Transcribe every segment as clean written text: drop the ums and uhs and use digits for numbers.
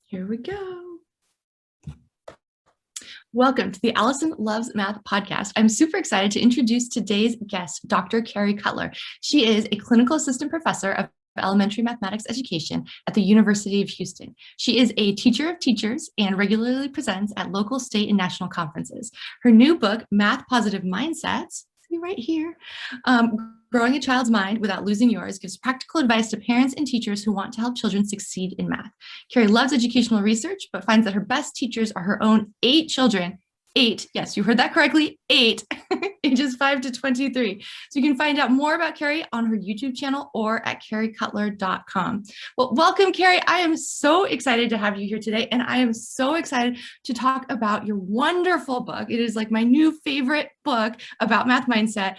Here we go. Welcome to the Allison Loves Math podcast. I'm super excited to introduce today's guest, Dr. Carrie Cutler. She is a clinical assistant professor of elementary mathematics education at the University of Houston. She is a teacher of teachers and regularly presents at local, state, and national conferences. Her new book, Math Positive Mindsets, see right here, Growing a Child's Mind Without Losing Yours, gives practical advice to parents and teachers who want to help children succeed in math. Carrie loves educational research, but finds that her best teachers are her own 8 children. 8, yes, you heard that correctly, 8, ages 5 to 23. So you can find out more about Carrie on her YouTube channel or at carriecutler.com. Well, welcome, Carrie. I am so excited to have you here today, and I am so excited to talk about your wonderful book. It is like my new favorite book about math mindset,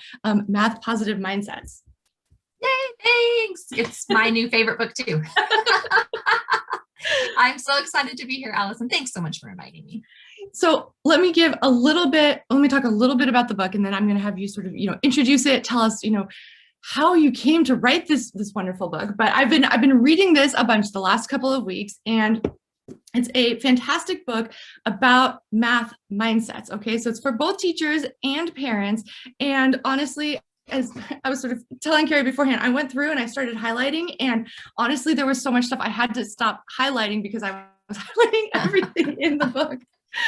Math Positive Mindsets. Yay, thanks. It's my new favorite book too. I'm so excited to be here, Allison. Thanks so much for inviting me. So let me talk a little bit about the book, and then I'm going to have you sort of, introduce it, tell us, how you came to write this wonderful book. But I've been reading this a bunch the last couple of weeks, and it's a fantastic book about math mindsets. Okay, so it's for both teachers and parents. And honestly, as I was sort of telling Carrie beforehand, I went through and I started highlighting, and honestly, there was so much stuff I had to stop highlighting because I was highlighting everything in the book.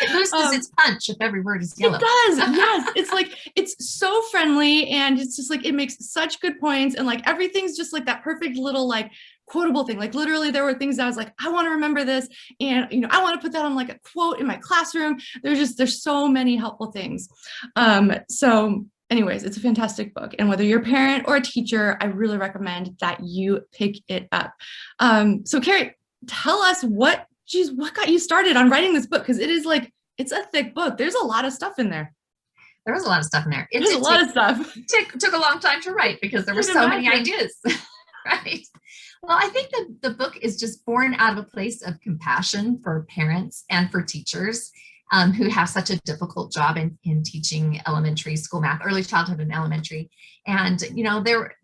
It loses its punch if every word is yellow. It does, yes. It's like, it's so friendly, and it's just like, it makes such good points, and like everything's just like that perfect little like quotable thing. Like literally there were things that I was like, I want to remember this, and I want to put that on like a quote in my classroom. There's so many helpful things. So anyways, it's a fantastic book, and whether you're a parent or a teacher, I really recommend that you pick it up. So Carrie, tell us what got you started on writing this book? Because it's a thick book. There's a lot of stuff in there. There was a lot of stuff in there. There's a lot of stuff. Took a long time to write because there were so many ideas. Right. Well, I think that the book is just born out of a place of compassion for parents and for teachers who have such a difficult job in teaching elementary school math, early childhood and elementary. And,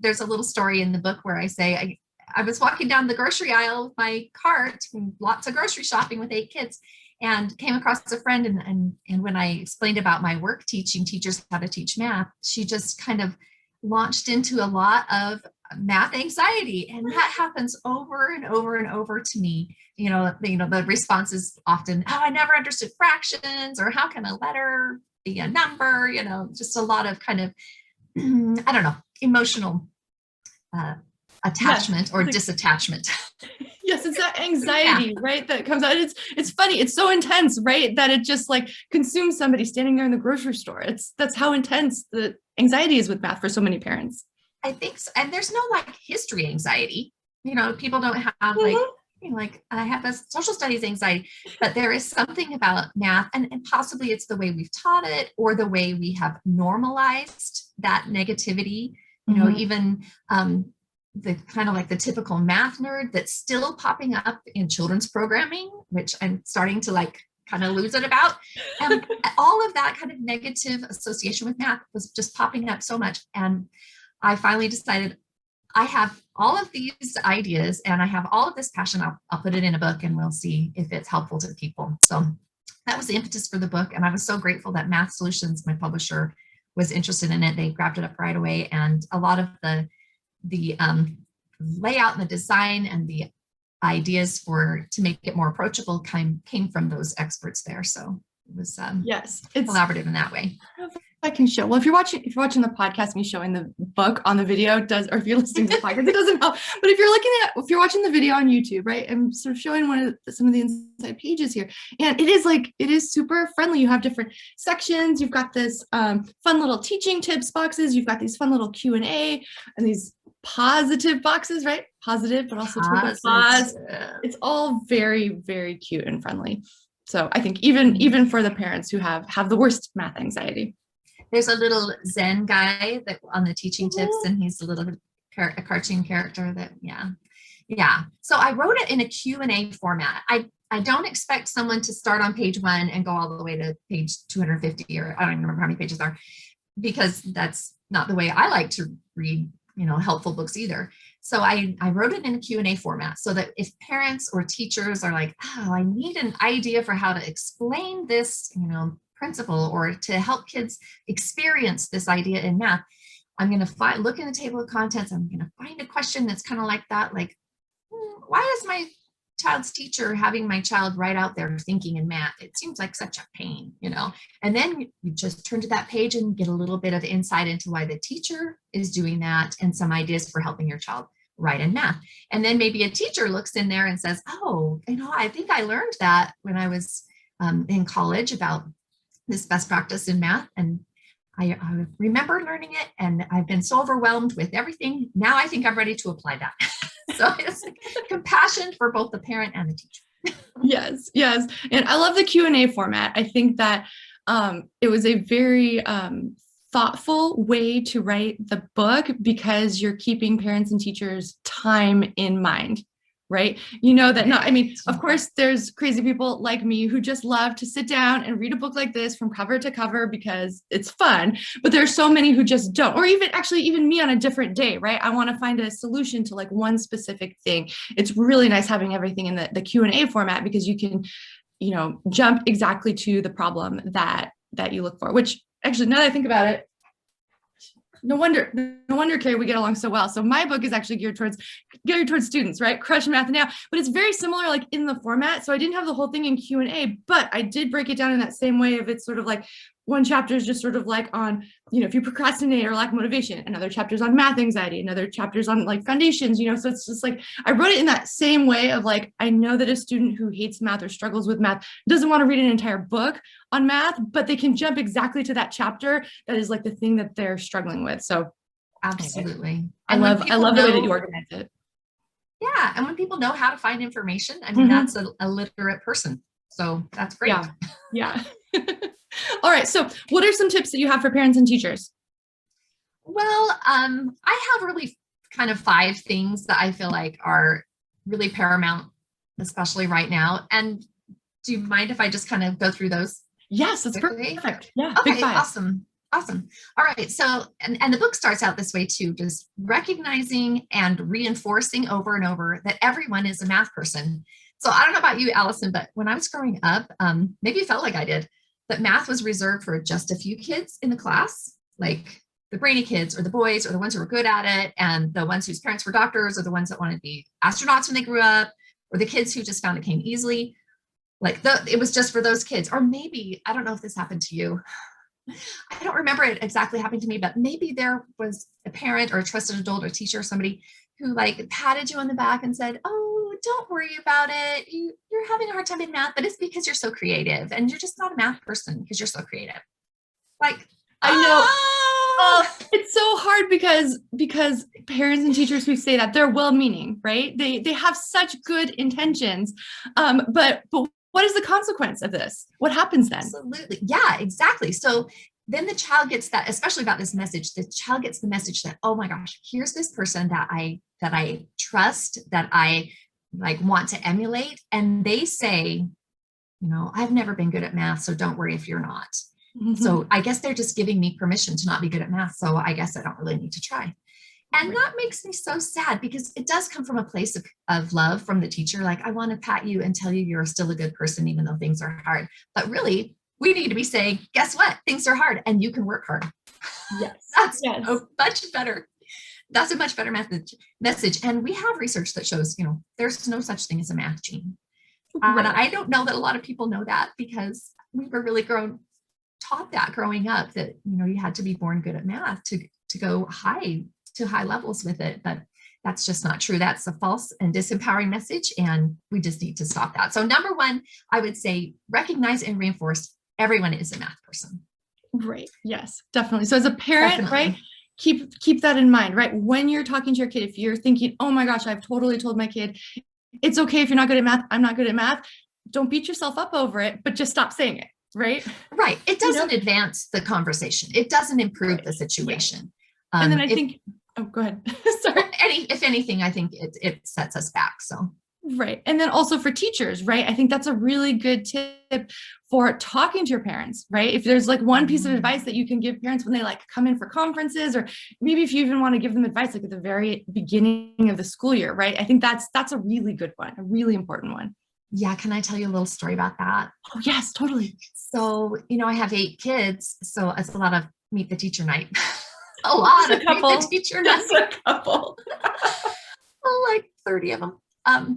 there's a little story in the book where I say, I was walking down the grocery aisle with my cart, lots of grocery shopping with 8 kids, and came across a friend. And when I explained about my work teaching teachers how to teach math, she just kind of launched into a lot of math anxiety. And that happens over and over and over to me. The response is often, oh, I never understood fractions, or how can a letter be a number? Just a lot of kind of, I don't know, emotional attachment or disattachment. Yes, it's that anxiety, right? That comes out. It's funny. It's so intense, right? That it just like consumes somebody standing there in the grocery store. That's how intense the anxiety is with math for so many parents. I think so. And there's no like history anxiety. People don't have like I have a social studies anxiety, but there is something about math, and possibly it's the way we've taught it or the way we have normalized that negativity. Even the kind of like the typical math nerd that's still popping up in children's programming, which I'm starting to like kind of lose it about. And all of that kind of negative association with math was just popping up so much. And I finally decided I have all of these ideas and I have all of this passion. I'll put it in a book and we'll see if it's helpful to people. So that was the impetus for the book. And I was so grateful that Math Solutions, my publisher, was interested in it. They grabbed it up right away. And a lot of the layout and the design and the ideas to make it more approachable came from those experts there. So it was yes, it's collaborative in that way. I can show. Well, if you're watching the podcast, me showing the book on the video or if you're listening to the podcast, it doesn't help. But if you're watching the video on YouTube, right, I'm sort of showing some of the inside pages here, and it is super friendly. You have different sections. You've got this fun little teaching tips boxes. You've got these fun little Q&A and these positive boxes, right? Positive, but also pause. It's all very, very cute and friendly. So I think even for the parents who have the worst math anxiety. There's a little Zen guy that on the teaching tips, and he's a cartoon character that, yeah. So I wrote it in a Q&A format. I don't expect someone to start on page 1 and go all the way to page 250, or I don't even remember how many pages there are, because that's not the way I like to read, helpful books either. So I wrote it in a Q&A format so that if parents or teachers are like, oh, I need an idea for how to explain this, principle, or to help kids experience this idea in math, I'm going to look in the table of contents. I'm going to find a question that's kind of like that. Like, why is my child's teacher having my child write out their thinking in math? It seems like such a pain, and then you just turn to that page and get a little bit of insight into why the teacher is doing that and some ideas for helping your child write in math. And then maybe a teacher looks in there and says, oh, I think I learned that when I was in college about this best practice in math. And I remember learning it, and I've been so overwhelmed with everything. Now I think I'm ready to apply that. So it's like compassion for both the parent and the teacher. Yes. And I love the Q&A format. I think that it was a very thoughtful way to write the book, because you're keeping parents and teachers' time in mind, right? Of course, there's crazy people like me who just love to sit down and read a book like this from cover to cover because it's fun, but there's so many who just don't, or even me on a different day, right? I want to find a solution to like one specific thing. It's really nice having everything in the Q&A format, because you can, jump exactly to the problem that you look for, which actually, now that I think about it, no wonder, Carrie, we get along so well. So my book is actually geared towards students, right? Crush Math Now, but it's very similar, like in the format. So I didn't have the whole thing in Q&A, but I did break it down in that same way of, it's sort of like one chapter is just sort of like on, if you procrastinate or lack motivation, another chapter is on math anxiety, another chapter is on like foundations, so it's just like, I wrote it in that same way of like, I know that a student who hates math or struggles with math doesn't want to read an entire book on math, but they can jump exactly to that chapter that is like the thing that they're struggling with. So absolutely. I love the way that you organize it. Yeah. And when people know how to find information, that's a literate person. So that's great. Yeah. All right. So what are some tips that you have for parents and teachers? Well, I have really kind of 5 things that I feel like are really paramount, especially right now. And do you mind if I just kind of go through those? Yes, that's perfect. Yeah. Okay, big 5. Awesome. All right. So, and the book starts out this way too, just recognizing and reinforcing over and over that everyone is a math person. So I don't know about you, Allison, but when I was growing up, maybe it felt like I did, that math was reserved for just a few kids in the class, like the brainy kids or the boys or the ones who were good at it, and the ones whose parents were doctors or the ones that wanted to be astronauts when they grew up, or the kids who just found it came easily. Like it was just for those kids. Or maybe, I don't know if this happened to you. I don't remember it exactly happening to me, but maybe there was a parent or a trusted adult or teacher or somebody who like patted you on the back and said, oh, don't worry about it. You're having a hard time in math, but it's because you're so creative, and you're just not a math person because you're so creative. Like, I know. It's so hard because parents and teachers who say that, they're well-meaning, right? They have such good intentions. But what is the consequence of this? What happens then? Absolutely. Yeah, exactly. So then the child gets that, especially about this message, the child gets the message that, oh my gosh, here's this person that I trust, that I like want to emulate. And they say, I've never been good at math, so don't worry if you're not. So I guess they're just giving me permission to not be good at math. So I guess I don't really need to try. And that makes me so sad, because it does come from a place of love from the teacher. Like, I want to pat you and tell you you're still a good person, even though things are hard. But really, we need to be saying, guess what? Things are hard and you can work hard. Yes. That's much better. That's a much better message. And we have research that shows, there's no such thing as a math gene. Right. And I don't know that a lot of people know that, because we were really taught that growing up, that, you had to be born good at math to go to high levels with it. But that's just not true. That's a false and disempowering message. And we just need to stop that. So number 1, I would say, recognize and reinforce everyone is a math person. Right. Yes, definitely. So as a parent, right, keep that in mind, right? When you're talking to your kid, if you're thinking, oh my gosh, I've totally told my kid, it's okay if you're not good at math, I'm not good at math. Don't beat yourself up over it, but just stop saying it. Right. Right. It doesn't advance the conversation. It doesn't improve the situation. Yeah. And then I think, go ahead. Sorry. If anything, I think it sets us back. So. Right. And then also for teachers, right? I think that's a really good tip for talking to your parents, right? If there's like one piece of advice that you can give parents when they like come in for conferences, or maybe if you even want to give them advice like at the very beginning of the school year, right? I think that's a really good one, a really important one. Yeah, can I tell you a little story about that? Oh, yes, totally. So, I have 8 kids, so it's a lot of meet the teacher night. A lot Just of a meet the couple. teacher Just night. a couple. Like 30 of them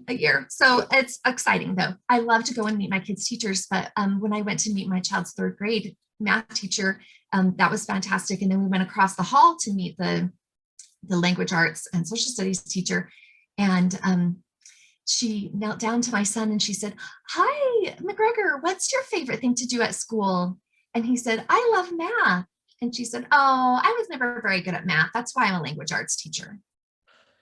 a year. So it's exciting though. I love to go and meet my kids' teachers, but when I went to meet my child's 3rd grade math teacher, that was fantastic. And then we went across the hall to meet the language arts and social studies teacher. And she knelt down to my son and she said, "Hi, McGregor, what's your favorite thing to do at school?" And he said, "I love math." And she said, "Oh, I was never very good at math. That's why I'm a language arts teacher."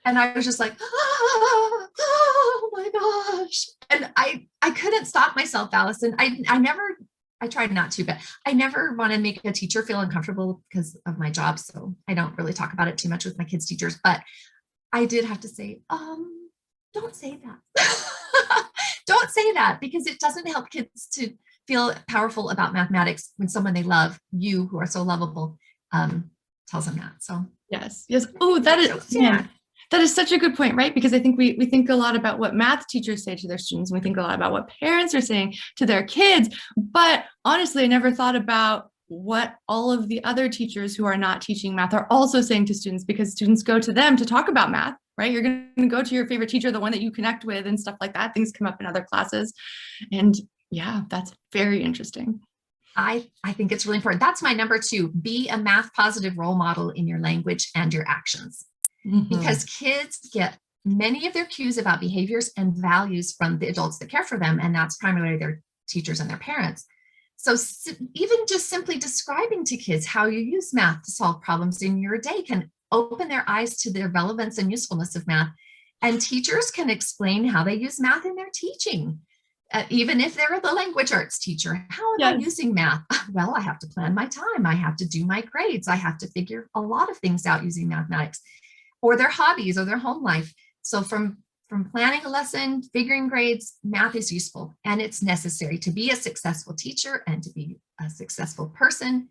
And I was just like, oh my gosh. And I couldn't stop myself, Allison. I tried not to, but I never want to make a teacher feel uncomfortable because of my job. So I don't really talk about it too much with my kids' teachers, but I did have to say, don't say that. Don't say that, because it doesn't help kids to feel powerful about mathematics when someone they love, you who are so lovable, tells them that. So Yes. Yes. Oh, that is, man, that is such a good point, right? Because I think we think a lot about what math teachers say to their students. And we think a lot about what parents are saying to their kids. But honestly, I never thought about what all of the other teachers who are not teaching math are also saying to students, because students go to them to talk about math, right? You're going to go to your favorite teacher, the one that you connect with and stuff like that. Things come up in other classes. And yeah, that's very interesting. I think it's really important. That's my number 2. Be a math positive role model in your language and your actions. Because kids get many of their cues about behaviors and values from the adults that care for them, and that's primarily their teachers and their parents. So even just simply describing to kids how you use math to solve problems in your day can open their eyes to the relevance and usefulness of math. And teachers can explain how they use math in their teaching. Even if they're the language arts teacher, how am I using math? Well, I have to plan my time. I have to do my grades. I have to figure a lot of things out using mathematics, or their hobbies or their home life. So from planning a lesson, figuring grades, math is useful, and it's necessary to be a successful teacher and to be a successful person.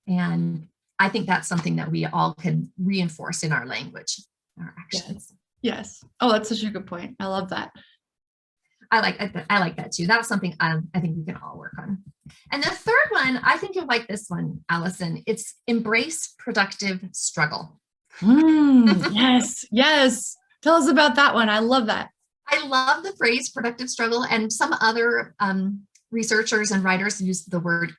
And I think that's something that we all can reinforce in our language, our actions. Yes. Oh, that's such a good point. I love that. I like that too. That was something I think we can all work on. And the third one, I think you'll like this one, Allison. It's embrace productive struggle. Yes, yes. Tell us about that one. I love that. I love the phrase productive struggle, and some other researchers and writers use the word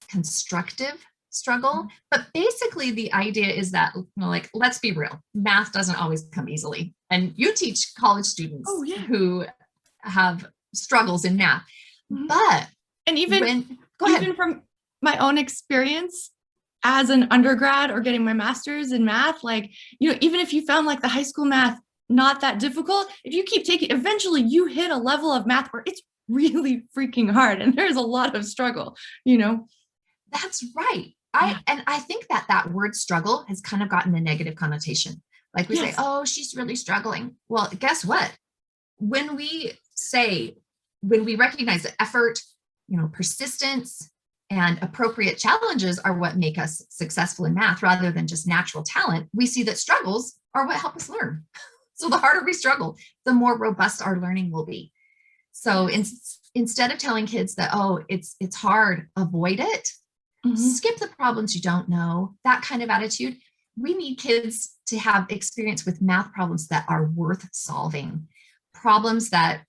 constructive struggle. But basically the idea is that, like, let's be real, math doesn't always come easily. And you teach college students who have struggles in math. But and even from my own experience as an undergrad or getting my master's in math, like, even if you found like the high school math not that difficult, if you keep taking, eventually you hit a level of math where it's really freaking hard and there's a lot of struggle. That's right. I think that word struggle has kind of gotten a negative connotation. Like we say, oh, she's really struggling. Well, guess what? When we recognize that effort, persistence and appropriate challenges are what make us successful in math rather than just natural talent, we see that struggles are what help us learn. So the harder we struggle, the more robust our learning will be. So instead of telling kids that, oh, it's hard, avoid it, skip the problems you don't know, that kind of attitude, we need kids to have experience with math problems that are worth solving, problems that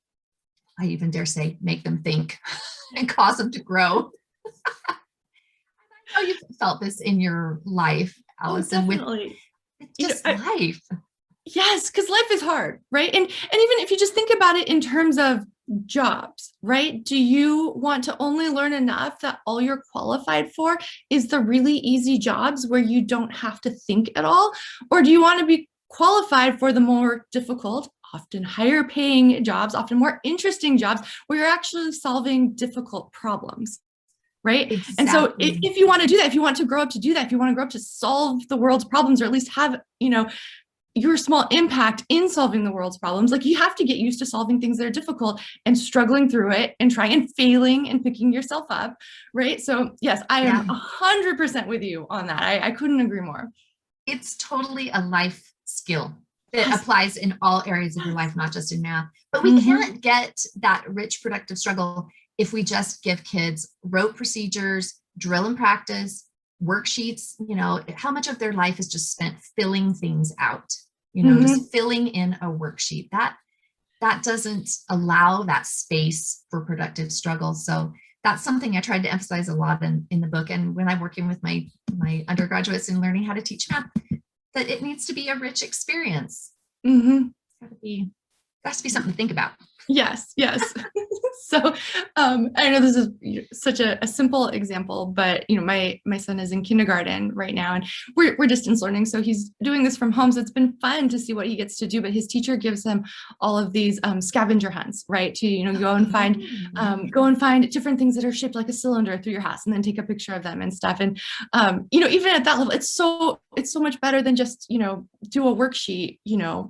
I even dare say make them think and cause them to grow. I know you've felt this in your life, Allison, with just life. Yes, because life is hard, right? And even if you just think about it in terms of jobs, right? Do you want to only learn enough that all you're qualified for is the really easy jobs where you don't have to think at all? Or do you want to be qualified for the more difficult, often higher paying jobs, often more interesting jobs where you're actually solving difficult problems? Right. Exactly. And so if you want to do that, if you want to grow up to do that, if you want to grow up to solve the world's problems, or at least have, your small impact in solving the world's problems. Like you have to get used to solving things that are difficult and struggling through it and trying and failing and picking yourself up, right? So yes, I am 100% with you on that. I couldn't agree more. It's totally a life skill that Yes. applies in all areas of your life, not just in math. But we can't get that rich, productive struggle if we just give kids rote procedures, drill and practice, worksheets. How much of their life is just spent filling things out, just filling in a worksheet. That doesn't allow that space for productive struggle. So that's something I tried to emphasize a lot in the book. And when I'm working with my undergraduates in learning how to teach math, that it needs to be a rich experience. It's got to be something to think about. Yes. So I know this is such a simple example, but my son is in kindergarten right now, and we're distance learning, so he's doing this from home. So it's been fun to see what he gets to do. But his teacher gives him all of these scavenger hunts, right? To go and find different things that are shaped like a cylinder through your house, and then take a picture of them and stuff. And even at that level, it's so much better than just do a worksheet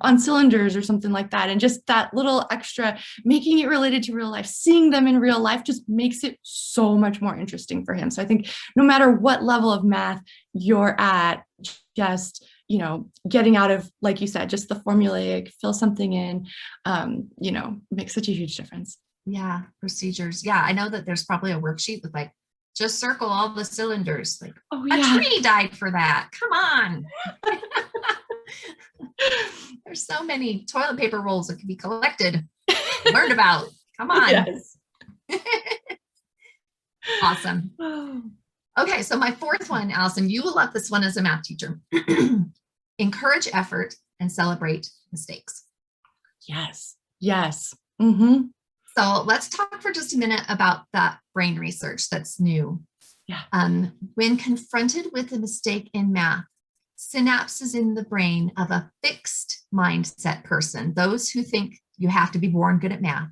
on cylinders or something like that. And just that little extra, making it related to real life, seeing them in real life, just makes it so much more interesting for him. So I think no matter what level of math you're at, just getting out of, like you said, just the formulaic, fill something in, makes such a huge difference. Yeah, procedures. Yeah, I know that there's probably a worksheet with like, just circle all the cylinders. Like, a tree died for that. Come on. There's so many toilet paper rolls that can be collected, learned about. Come on. Yes. Awesome. Okay, so my fourth one, Allison, you will love this one as a math teacher. Encourage effort and celebrate mistakes. Yes. So let's talk for just a minute about that brain research that's new. Yeah. When confronted with a mistake in math, synapses in the brain of a fixed mindset person, those who think you have to be born good at math,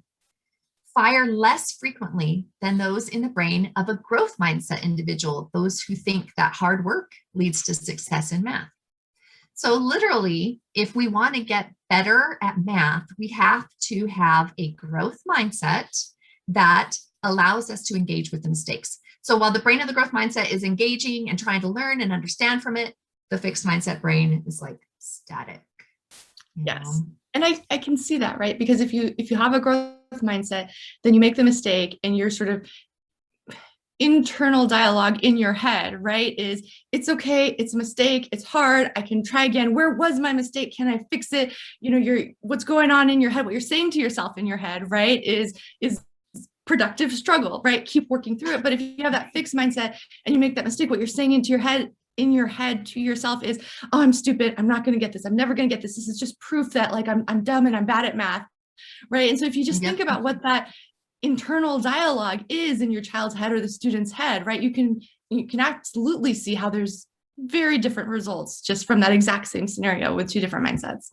fire less frequently than those in the brain of a growth mindset individual, those who think that hard work leads to success in math. So literally, if we want to get better at math, we have to have a growth mindset that allows us to engage with the mistakes. So while the brain of the growth mindset is engaging and trying to learn and understand from it, the fixed mindset brain is like static. Yes. And I can see that, right? Because if you have a growth mindset, then you make the mistake, and your sort of internal dialogue in your head, right, is it's okay, it's a mistake, it's hard, I can try again. Where was my mistake? Can I fix it? What's going on in your head, what you're saying to yourself in your head, right, is productive struggle, right? Keep working through it. But if you have that fixed mindset and you make that mistake, what you're saying in your head to yourself is, oh, I'm stupid, I'm not going to get this, I'm never going to get this is just proof that like I'm dumb and I'm bad at math, right? And so if you just think about what that internal dialogue is in your child's head or the student's head, right, you can absolutely see how there's very different results just from that exact same scenario with two different mindsets.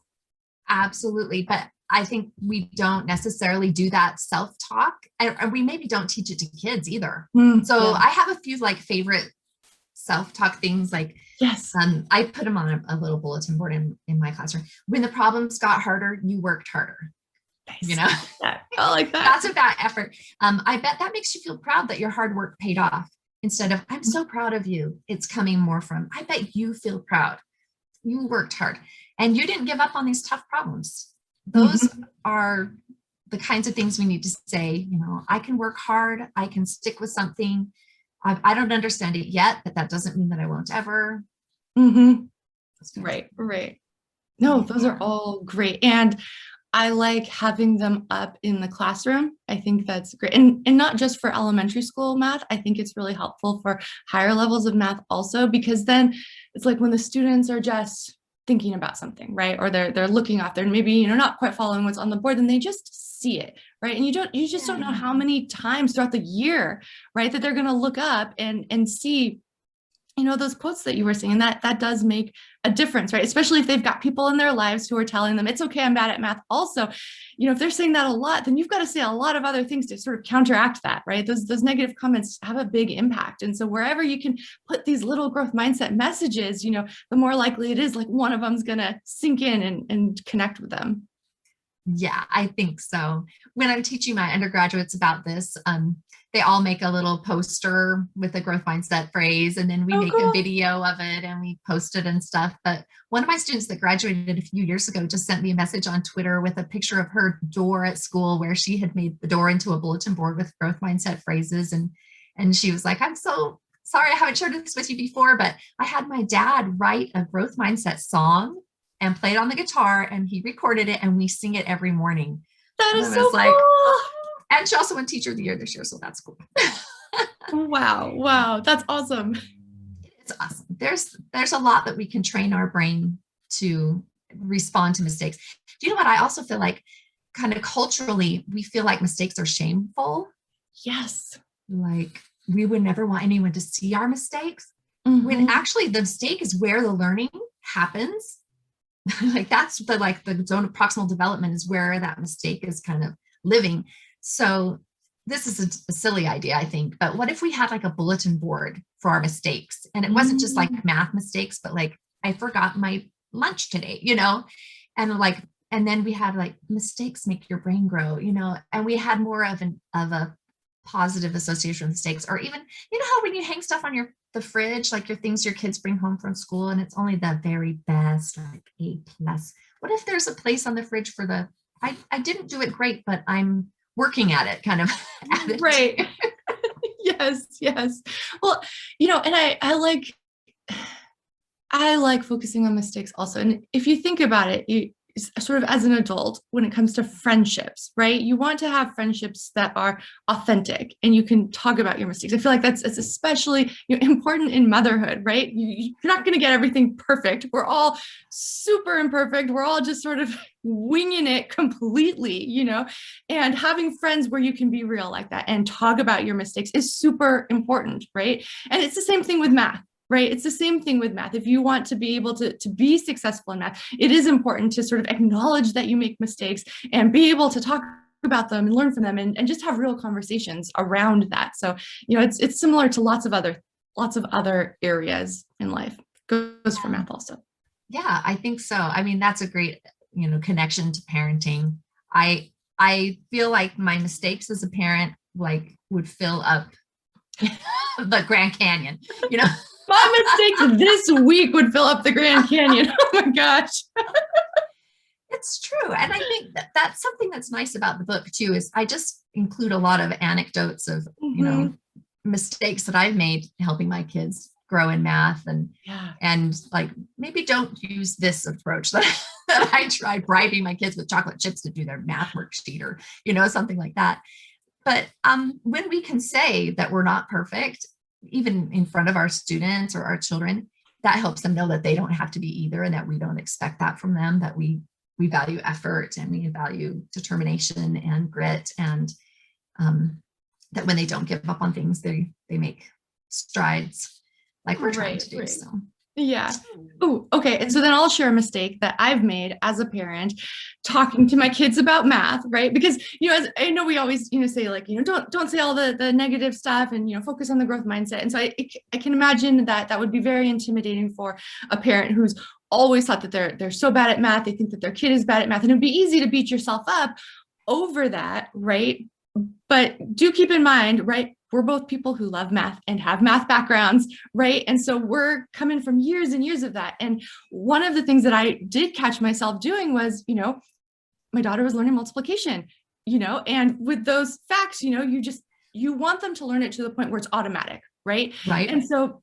Absolutely. But I think we don't necessarily do that self-talk, and we maybe don't teach it to kids either. I have a few like favorite self-talk things, like, yes, I put them on a little bulletin board in my classroom. When the problems got harder, you worked harder. Nice. I like that. That's about effort. I bet that makes you feel proud that your hard work paid off, instead of, I'm so proud of you. It's coming more from, I bet you feel proud. You worked hard and you didn't give up on these tough problems. Those are the kinds of things we need to say. I can work hard. I can stick with something. I don't understand it yet, but that doesn't mean that I won't ever. Right. No, those are all great. And I like having them up in the classroom. I think that's great. And not just for elementary school math. I think it's really helpful for higher levels of math also, because then it's like when the students are just thinking about something, right? Or they're looking off, they're maybe, not quite following what's on the board, then they just see it, right? And you just don't know how many times throughout the year, right, that they're going to look up and see those quotes that you were saying, that does make a difference, right? Especially if they've got people in their lives who are telling them it's okay, I'm bad at math. Also, if they're saying that a lot, then you've got to say a lot of other things to sort of counteract that, right? Those negative comments have a big impact. And so wherever you can put these little growth mindset messages, the more likely it is like one of them's going to sink in and connect with them. Yeah, I think so. When I'm teaching my undergraduates about this, they all make a little poster with a growth mindset phrase, and then we make a video of it and we post it and stuff. But one of my students that graduated a few years ago just sent me a message on Twitter with a picture of her door at school where she had made the door into a bulletin board with growth mindset phrases. And she was like, I'm so sorry I haven't shared this with you before, but I had my dad write a growth mindset song and play it on the guitar, and he recorded it, and we sing it every morning. That is so cool. And she also won Teacher of the Year this year, so that's cool. Wow, that's awesome. It's awesome. There's a lot that we can train our brain to respond to mistakes. Do you know what? I also feel like kind of culturally, we feel like mistakes are shameful. Yes. Like we would never want anyone to see our mistakes, when actually the mistake is where the learning happens. Like that's the zone of proximal development is where that mistake is kind of living. So this is a silly idea, I think, but what if we had like a bulletin board for our mistakes? And it wasn't just like math mistakes, but like, I forgot my lunch today, and then we had like mistakes make your brain grow, and we had more of a positive association with mistakes. Or even, how when you hang stuff on the fridge, like your things your kids bring home from school, and it's only the very best, like A+. What if there's a place on the fridge for I didn't do it great, but I'm working at it kind of attitude. Right. Yes. Well, and I like focusing on mistakes also. And if you think about it, sort of as an adult, when it comes to friendships, right? You want to have friendships that are authentic and you can talk about your mistakes. I feel like that's especially important in motherhood, right? You're not going to get everything perfect. We're all super imperfect. We're all just sort of winging it completely, and having friends where you can be real like that and talk about your mistakes is super important, right? And it's the same thing with math. Right? It's the same thing with math. If you want to be able to be successful in math, it is important to sort of acknowledge that you make mistakes and be able to talk about them and learn from them and just have real conversations around that. So, it's similar to lots of other areas in life. Goes for math also. Yeah, I think so. I mean, that's a great, connection to parenting. I feel like my mistakes as a parent would fill up the Grand Canyon, My mistakes this week would fill up the Grand Canyon. Oh my gosh. It's true. And I think that's something that's nice about the book too, is I just include a lot of anecdotes of, mistakes that I've made helping my kids grow in math and like, maybe don't use this approach that I tried bribing my kids with chocolate chips to do their math worksheet or, something like that. But when we can say that we're not perfect, even in front of our students or our children, that helps them know that they don't have to be either, and that we don't expect that from them, that we value effort and we value determination and grit, and that when they don't give up on things, they make strides like we're trying to do. Right. So yeah. Oh, okay. And so then I'll share a mistake that I've made as a parent talking to my kids about math, right? Because, as I know we always, say like, don't say all the negative stuff and, focus on the growth mindset. And so I can imagine that would be very intimidating for a parent who's always thought that they're so bad at math. They think that their kid is bad at math, and it'd be easy to beat yourself up over that, right? But do keep in mind, right? We're both people who love math and have math backgrounds, right? And so we're coming from years and years of that. And one of the things that I did catch myself doing was, my daughter was learning multiplication, and with those facts, you want them to learn it to the point where it's automatic, right? Right. And so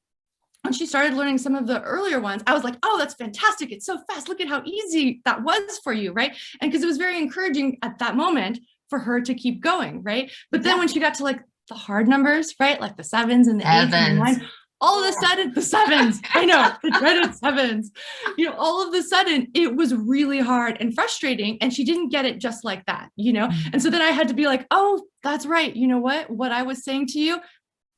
when she started learning some of the earlier ones, I was like, oh, that's fantastic. It's so fast. Look at how easy that was for you, right? And because it was very encouraging at that moment for her to keep going, right? But then when she got to like the hard numbers, right? Like the sevens and the eights and the nines, all of a sudden, the sevens, I know, the dreaded sevens, all of a sudden it was really hard and frustrating, and she didn't get it just like that, And so then I had to be like, oh, that's right. You know what I was saying to you,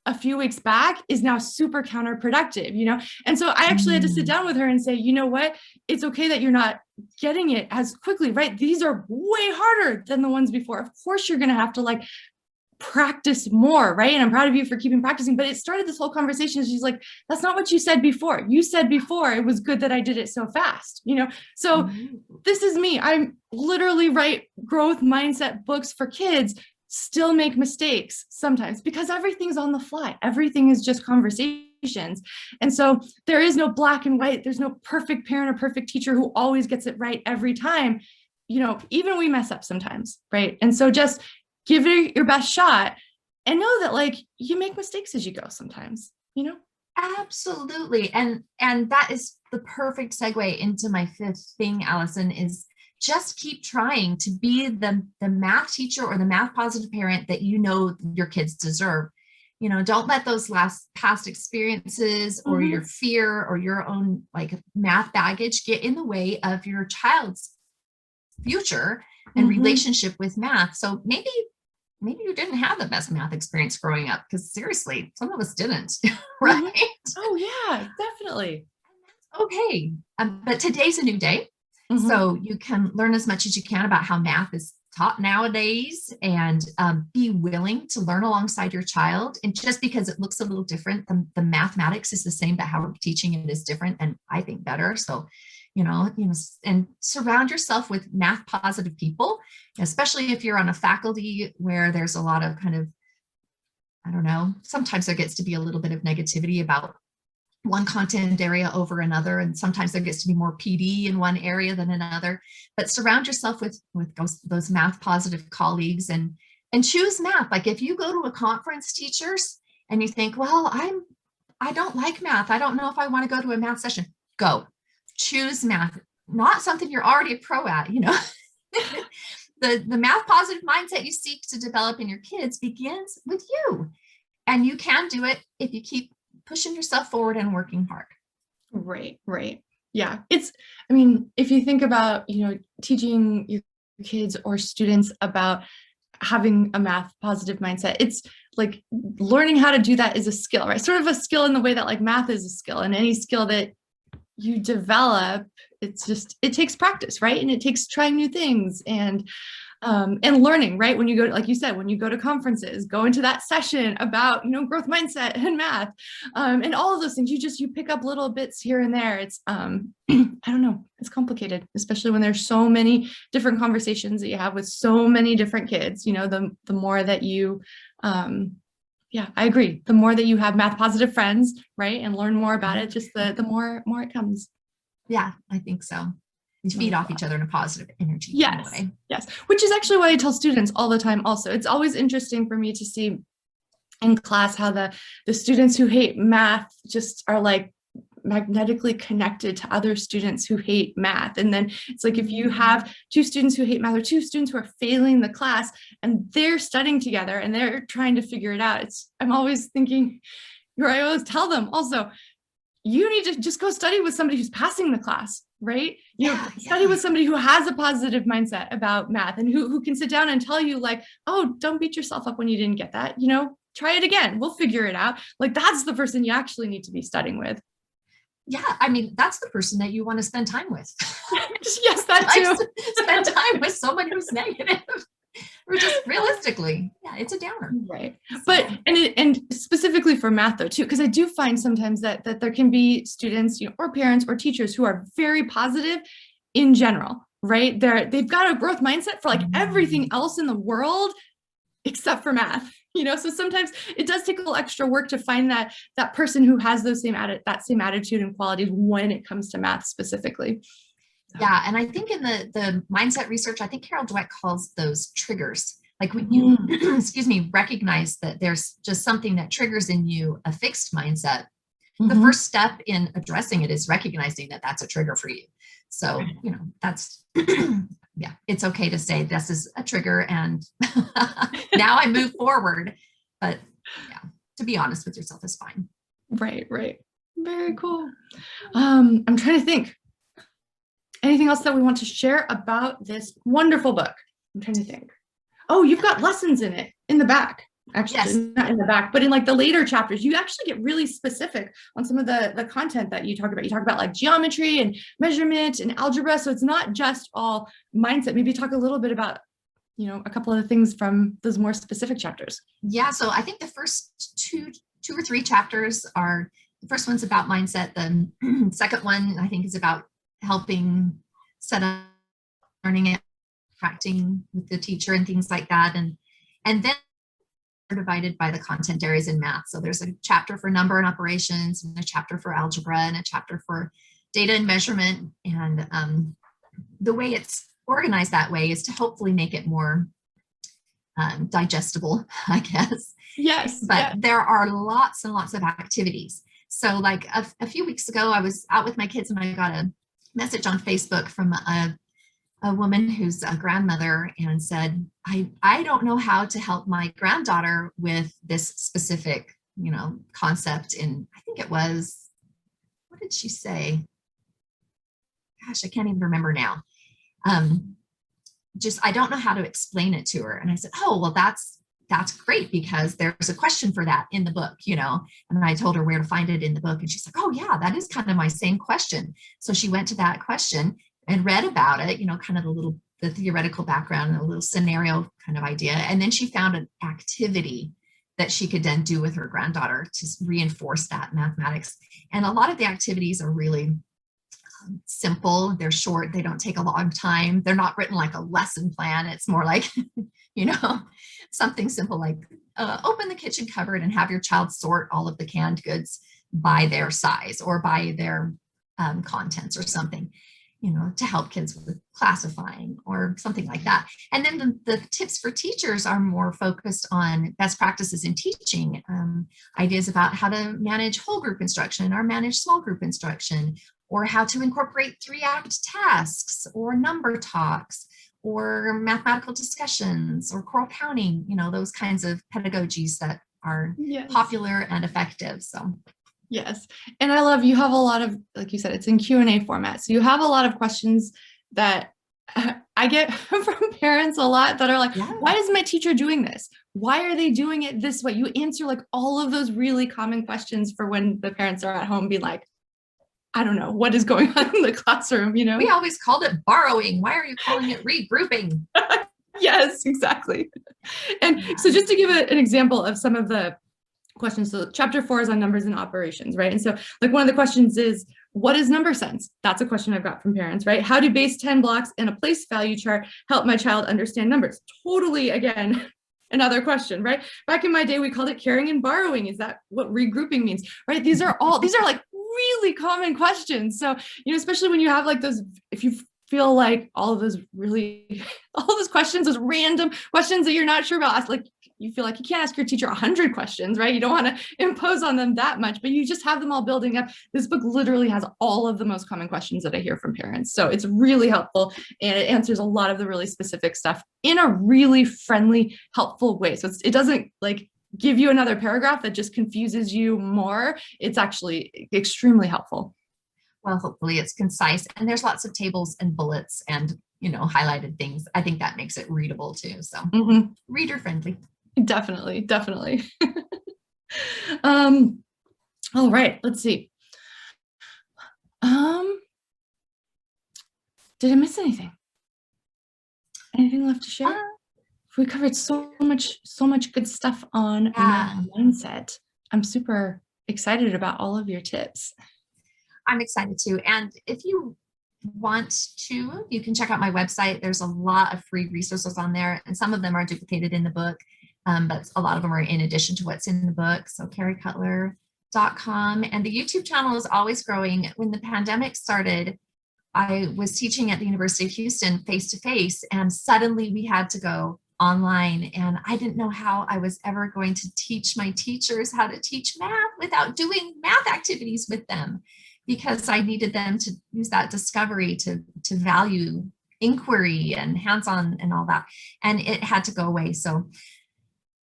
a few weeks back is now super counterproductive, And so I actually had to sit down with her and say, you know what? It's okay that you're not getting it as quickly, right? These are way harder than the ones before. Of course, you're going to have to like practice more, right? And I'm proud of you for keeping practicing. But it started this whole conversation. She's like, that's not what you said before. You said before it was good that I did it so fast, So this is me. I literally write growth mindset books for kids, still make mistakes sometimes because everything's on the fly. Everything is just conversations. And so there is no black and white. There's no perfect parent or perfect teacher who always gets it right every time. Even we mess up sometimes, right? And so just give it your best shot and know that like you make mistakes as you go sometimes, Absolutely. And that is the perfect segue into my fifth thing, Allison, is just keep trying to be the math teacher or the math positive parent that your kids deserve. Don't let those past experiences or your fear or your own like math baggage get in the way of your child's future and relationship with math. So maybe you didn't have the best math experience growing up, because seriously, some of us didn't, right? Oh yeah, definitely. Okay. But today's a new day. So you can learn as much as you can about how math is taught nowadays, and be willing to learn alongside your child. And just because it looks a little different, the mathematics is the same, but how we're teaching it is different, and I think better. So, and surround yourself with math positive people, especially if you're on a faculty where there's a lot of kind of, I don't know, sometimes there gets to be a little bit of negativity about one content area over another. And sometimes there gets to be more PD in one area than another, but surround yourself with those math positive colleagues and choose math. Like if you go to a conference, teachers, and you think, well, I don't like math. I don't know if I want to go to a math session. Go choose math, not something you're already a pro at, the math positive mindset you seek to develop in your kids begins with you. And you can do it if you keep pushing yourself forward and working hard. Right. Yeah. If you think about, teaching your kids or students about having a math positive mindset, it's like learning how to do that is a skill, right? Sort of a skill in the way that like math is a skill, and any skill that you develop, it takes practice, right? And it takes trying new things and learning, right? When you go, like you said, when you go to conferences, go into that session about, growth mindset and math, and all of those things, you pick up little bits here and there. It's, I don't know, it's complicated, especially when there's so many different conversations that you have with so many different kids, the more that you, yeah, I agree. The more that you have math positive friends, right, and learn more about it, just the more it comes. Yeah, I think so. You feed off each other in a positive energy. Yes, yes. Which is actually what I tell students all the time also. It's always interesting for me to see in class how the students who hate math just are like magnetically connected to other students who hate math. And then it's like if you have two students who hate math or two students who are failing the class and they're studying together and they're trying to figure it out, I'm always thinking, I always tell them also, you need to just go study with somebody who's passing the class, right? Study with somebody who has a positive mindset about math and who can sit down and tell you like, oh, don't beat yourself up when you didn't get that, try it again. We'll figure it out. Like that's the person you actually need to be studying with. Yeah, that's the person that you want to spend time with. Yes, that too. Spend time with someone who's negative. Or just realistically, yeah, it's a downer. Right. But, and specifically for math though, too, because I do find sometimes that there can be students, or parents or teachers who are very positive in general, right? They've got a growth mindset for like everything else in the world except for math, so sometimes it does take a little extra work to find that person who has that same attitude and qualities when it comes to math specifically. Yeah, and I think in the mindset research, I think Carol Dweck calls those triggers. Like when you, recognize that there's just something that triggers in you a fixed mindset, the first step in addressing it is recognizing that that's a trigger for you. So, that's, yeah, it's okay to say this is a trigger and now I move forward. But yeah, to be honest with yourself is fine. Right. Very cool. I'm trying to think. Anything else that we want to share about this wonderful book? I'm trying to think. Oh, you've got lessons in it in the back. Actually, Yes. not in the back, but in like the later chapters, you actually get really specific on some of the content that you talk about. You talk about like geometry and measurement and algebra. So it's not just all mindset. Maybe talk a little bit about, a couple of the things from those more specific chapters. Yeah. So I think the first two or three chapters are, the first one's about mindset. The second one, I think, is about helping set up learning and interacting with the teacher and things like that. And then divided by the content areas in math. So there's a chapter for number and operations, and a chapter for algebra, and a chapter for data and measurement. And the way it's organized that way is to hopefully make it more digestible, I guess. Yes. But yeah. there are lots and lots of activities. So like a few weeks ago, I was out with my kids and I got a message on Facebook from a woman who's a grandmother and said, I don't know how to help my granddaughter with this specific, concept in, I think it was, what did she say? Gosh, I can't even remember now. Just, I don't know how to explain it to her. And I said, oh, well, that's great because there's a question for that in the book, and I told her where to find it in the book. And she's like, oh yeah, that is kind of my same question. So she went to that question and read about it, kind of the theoretical background, a little scenario kind of idea. And then she found an activity that she could then do with her granddaughter to reinforce that mathematics. And a lot of the activities are really simple. They're short. They don't take a long time. They're not written like a lesson plan. It's more like, something simple like open the kitchen cupboard and have your child sort all of the canned goods by their size or by their contents or something, to help kids with classifying or something like that. And then the tips for teachers are more focused on best practices in teaching, ideas about how to manage whole group instruction or manage small group instruction, or how to incorporate 3-act tasks or number talks or mathematical discussions or choral counting, those kinds of pedagogies that are popular and effective. So. Yes. And I love, you have a lot of, like you said, it's in Q&A format. So you have a lot of questions that I get from parents a lot that are like, why is my teacher doing this? Why are they doing it this way? You answer like all of those really common questions for when the parents are at home being like, I don't know what is going on in the classroom, We always called it borrowing. Why are you calling it regrouping? Yes, exactly. And so just to give an example of some of the questions. So chapter 4 is on numbers and operations, right? And so like one of the questions is, what is number sense? That's a question I've got from parents, right? How do base 10 blocks and a place value chart help my child understand numbers? Totally, again, another question, right? Back in my day, we called it caring and borrowing. Is that what regrouping means, right? These are like really common questions. So, especially when you have like those, if you feel like all those questions, those random questions that you're not sure about, like you feel like you can't ask your teacher 100 questions, right? You don't want to impose on them that much, but you just have them all building up. This book literally has all of the most common questions that I hear from parents. So it's really helpful and it answers a lot of the really specific stuff in a really friendly, helpful way. So it doesn't like give you another paragraph that just confuses you more. It's actually extremely helpful. Well, hopefully it's concise and there's lots of tables and bullets and, highlighted things. I think that makes it readable too. So reader friendly. Definitely. All right, let's see. Did I miss anything? Anything left to share? We covered so much good stuff on mindset. I'm super excited about all of your tips. I'm excited too. And if you want to, you can check out my website. There's a lot of free resources on there, and some of them are duplicated in the book, but a lot of them are in addition to what's in the book. So carriecutler.com. And the YouTube channel is always growing. When the pandemic started, I was teaching at the University of Houston face-to-face, and suddenly we had to go online. And I didn't know how I was ever going to teach my teachers how to teach math without doing math activities with them, because I needed them to use that discovery to value inquiry and hands-on and all that. And it had to go away. So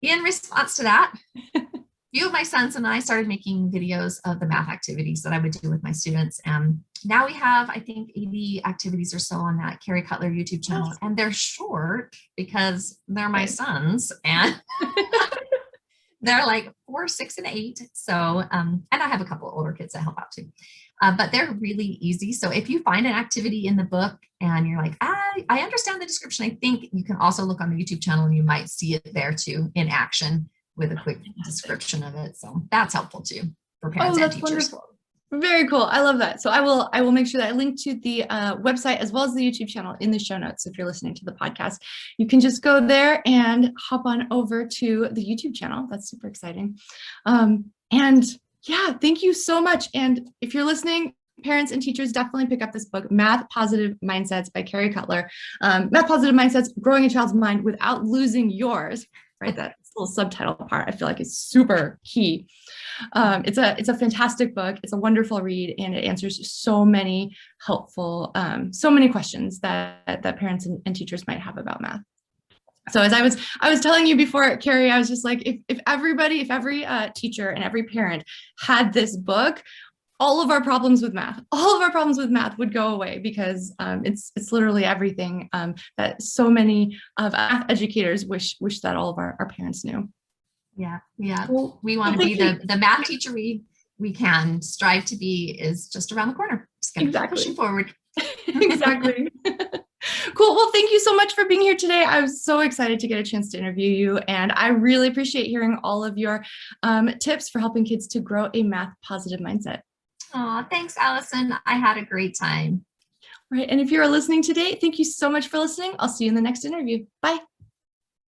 in response to that, few of my sons and I started making videos of the math activities that I would do with my students. And now we have, I think, 80 activities or so on that Carrie Cutler YouTube channel. And they're short because they're my sons. And They're like 4, 6, and 8. So, and I have a couple of older kids that help out too. But they're really easy. So if you find an activity in the book and you're like, I understand the description, I think you can also look on the YouTube channel and you might see it there too in action with a quick description of it. So that's helpful too for parents and teachers. Wonderful. Very cool. I love that. So I will make sure that I link to the website as well as the YouTube channel in the show notes. If you're listening to the podcast, you can just go there and hop on over to the YouTube channel. That's super exciting. And yeah, thank you so much. And if you're listening, parents and teachers, definitely pick up this book, Math Positive Mindsets by Carrie Cutler. Math Positive Mindsets, Growing a Child's Mind Without Losing Yours. Right, that little subtitle part I feel like is super key. It's a fantastic book. It's a wonderful read, and it answers so many helpful, so many questions that parents and teachers might have about math. So as I was telling you before, Carrie, I was just like, if every teacher and every parent had this book, all of our problems with math would go away, because it's literally everything that so many of math educators wish that all of our parents knew. Yeah. Well, we want to be the math teacher we can strive to be is just around the corner. Just keep pushing forward. Exactly. Cool. Well, thank you so much for being here today. I was so excited to get a chance to interview you, and I really appreciate hearing all of your tips for helping kids to grow a math positive mindset. Oh, thanks, Allison. I had a great time. Right. And if you're listening today, thank you so much for listening. I'll see you in the next interview. Bye.